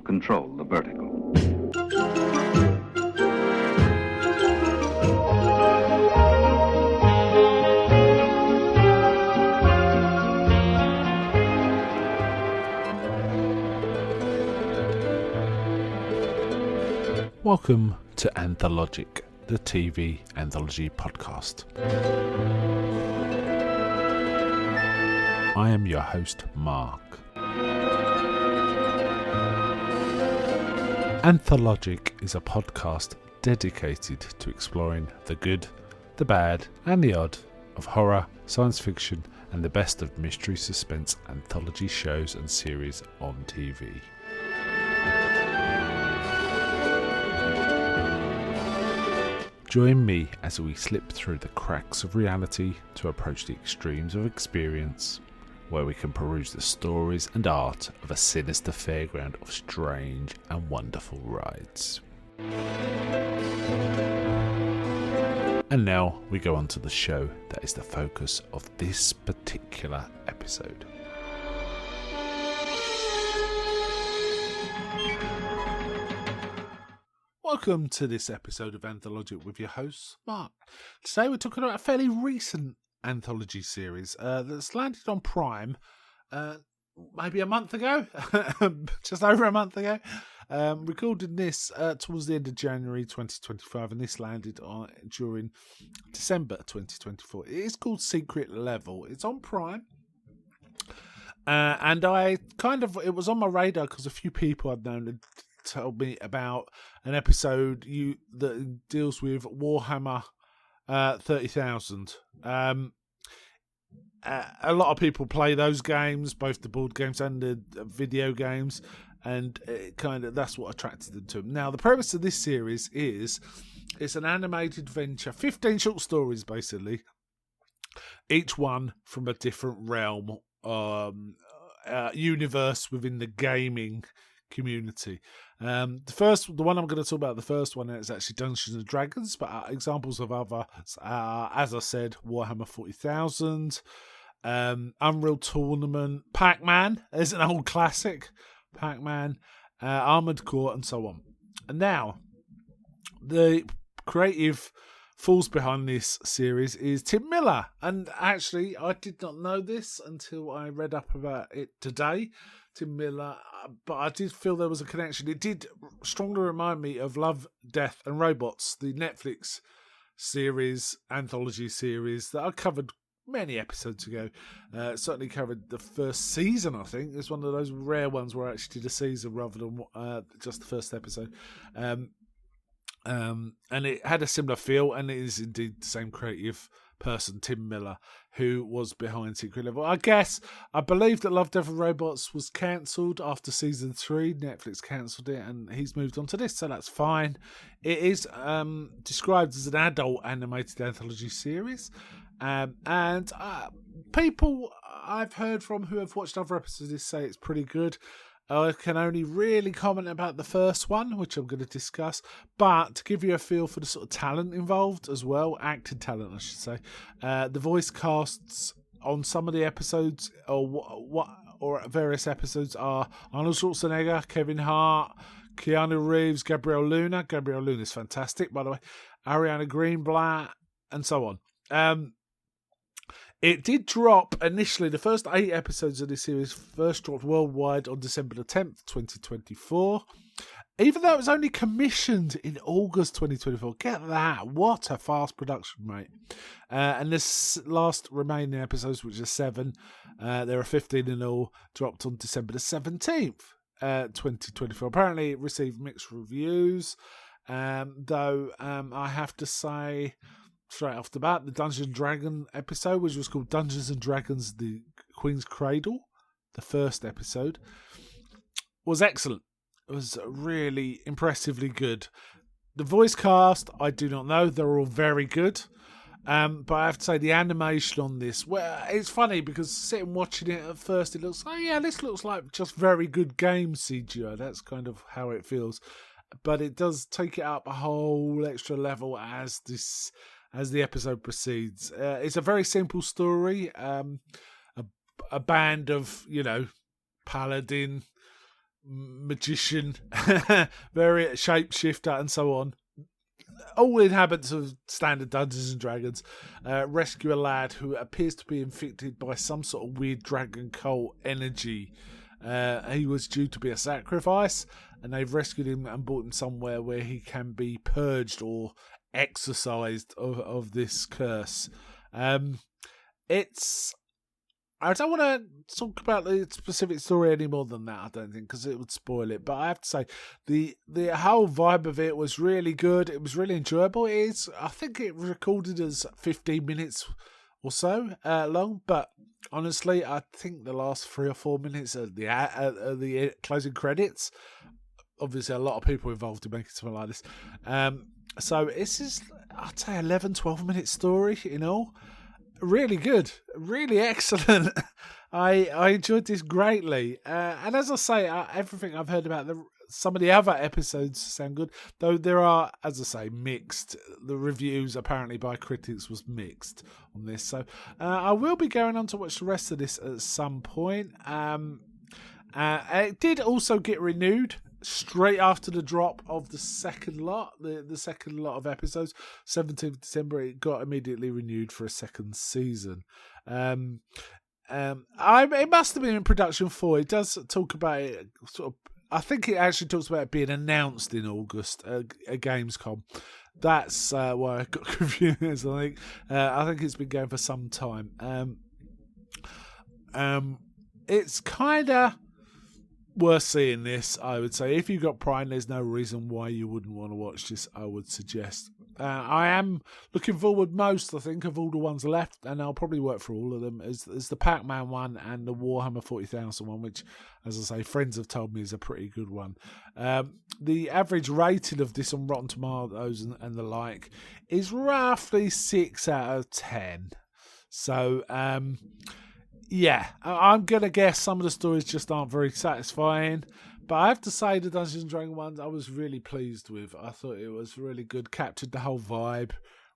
control the vertical. Welcome to Anthologic, the TV anthology podcast. I am your host, Mark. Anthologic is a podcast dedicated to exploring the good, the bad, and the odd of horror, science fiction, and the best of mystery suspense anthology shows and series on TV. Join me as we slip through the cracks of reality to approach the extremes of experience, where we can peruse the stories and art of a sinister fairground of strange and wonderful rides. And now we go on to the show that is the focus of this particular episode. Welcome to this episode of Anthologic with your host, Mark. Today we're talking about a fairly recent anthology series that's landed on Prime maybe a month ago, just over a month ago. Recording this towards the end of January 2025, and this landed during December 2024. It is called Secret Level. It's on Prime. And it was on my radar because a few people I've known had told me about an episode that deals with Warhammer 30,000. A lot of people play those games, both the board games and the video games, and that's what attracted them to them. Now, the premise of this series is it's an animated venture, 15 short stories basically, each one from a different realm, universe within the gaming community. The one I'm going to talk about, the first one is actually Dungeons and Dragons, but examples of others are, as I said, Warhammer 40,000, Unreal Tournament, Pac-Man is an old classic, Pac-Man, Armored Core, and so on. And now, the creative force behind this series is Tim Miller, and actually I did not know this until I read up about it today. Tim Miller, but I did feel there was a connection. It did strongly remind me of Love, Death and Robots, the Netflix series, anthology series that I covered many episodes ago. Certainly covered the first season, I think. It's one of those rare ones where I actually did a season rather than just the first episode. And it had a similar feel, and it is indeed the same creative person, Tim Miller, who was behind Secret Level. I believe that Love, Death and Robots was cancelled after season 3. Netflix cancelled it, and he's moved on to this, so that's fine. It is described as an adult animated anthology series, and people I've heard from who have watched other episodes say it's pretty good. I can only really comment about the first one, which I'm going to discuss, but to give you a feel for the sort of talent involved as well, acting talent, I should say, the voice casts on some of the episodes or various episodes are Arnold Schwarzenegger, Kevin Hart, Keanu Reeves, Gabrielle Luna. Gabrielle Luna is fantastic, by the way. Ariana Greenblatt, and so on. It did drop initially, the first 8 episodes of this series first dropped worldwide on December the 10th, 2024. Even though it was only commissioned in August 2024. Get that. What a fast production rate. And this last remaining episodes, which are 7, there are 15 in all, dropped on December the 17th, 2024. Apparently it received mixed reviews, though I have to say, straight off the bat, the Dungeons and Dragons episode, which was called Dungeons and Dragons The Queen's Cradle, the first episode, was excellent. It was really impressively good. The voice cast, I do not know. They're all very good. But I have to say, the animation on this, well, it's funny because sitting watching it at first, it looks, this looks like just very good game CGI. That's kind of how it feels. But it does take it up a whole extra level as the episode proceeds. It's a very simple story. A band of, paladin magician, very shapeshifter, and so on. All inhabitants of standard Dungeons and Dragons rescue a lad who appears to be infected by some sort of weird dragon cult energy. He was due to be a sacrifice, and they've rescued him and brought him somewhere where he can be purged or exorcised of this curse. I don't want to talk about the specific story any more than that, I don't think, because it would spoil it. But I have to say, the whole vibe of it was really good. It was really enjoyable. I think it recorded as 15 minutes or so long, but honestly, I think the last 3 or 4 minutes of the closing credits, obviously a lot of people involved in making something like this. So this is, I'd say, 11, 12-minute story in all. Really good, really excellent. I enjoyed this greatly, and as I say, everything I've heard about some of the other episodes sound good, though there are, as I say, mixed. The reviews apparently by critics was mixed on this, so I will be going on to watch the rest of this at some point. It did also get renewed straight after the drop of the second lot, the second lot of episodes, 17th December, it got immediately renewed for a second season. It must have been in production for. It does talk about it, sort of. I think it actually talks about it being announced in August at Gamescom. That's why I got confused. I think it's been going for some time. It's kind of worth seeing this, I would say. If you've got Prime, there's no reason why you wouldn't want to watch this, I would suggest. I am looking forward most, I think, of all the ones left, and I'll probably work for all of them, is the Pac-Man one and the Warhammer 40,000 one, which, as I say, friends have told me is a pretty good one. The average rating of this on Rotten Tomatoes and the like is roughly 6 out of 10. So, yeah, I'm going to guess some of the stories just aren't very satisfying. But I have to say the Dungeons & Dragons ones I was really pleased with. I thought it was really good, captured the whole vibe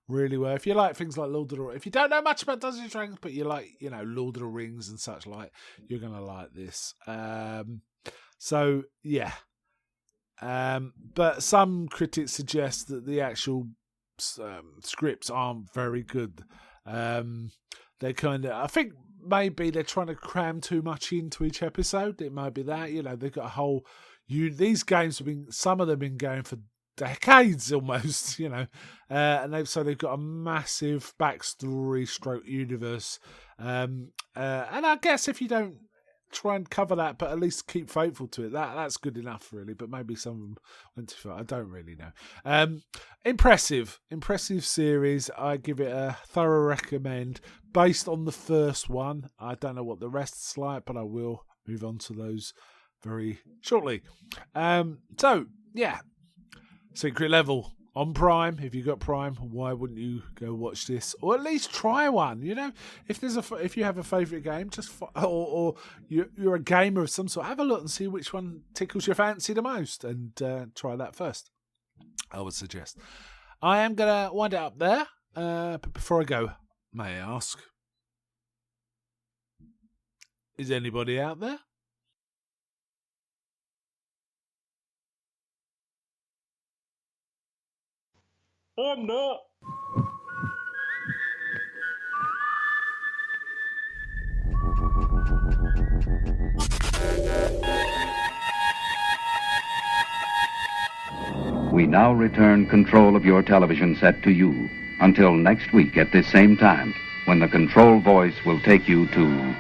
really well. If you like things like Lord of the Rings, if you don't know much about Dungeons & Dragons, but you like, Lord of the Rings and such like, you're going to like this. So, yeah. But some critics suggest that the actual scripts aren't very good. They kind of, I think, maybe they're trying to cram too much into each episode. It might be that, they've got a whole. These games some of them have been going for decades almost, and they've got a massive backstory stroke universe. And I guess if you don't try and cover that, but at least keep faithful to it, that's good enough, really. But maybe some of them went too far. I don't really know. Impressive series. I give it a thorough recommend based on the first one. I don't know what the rest's like, but I will move on to those very shortly. So yeah, Secret Level on Prime. If you've got Prime, why wouldn't you go watch this, or at least try one? If you have a favourite game, or you're a gamer of some sort, have a look and see which one tickles your fancy the most, and try that first, I would suggest. I am gonna wind it up there, but before I go, may I ask, is anybody out there? I'm not. We now return control of your television set to you until next week at this same time, when the control voice will take you to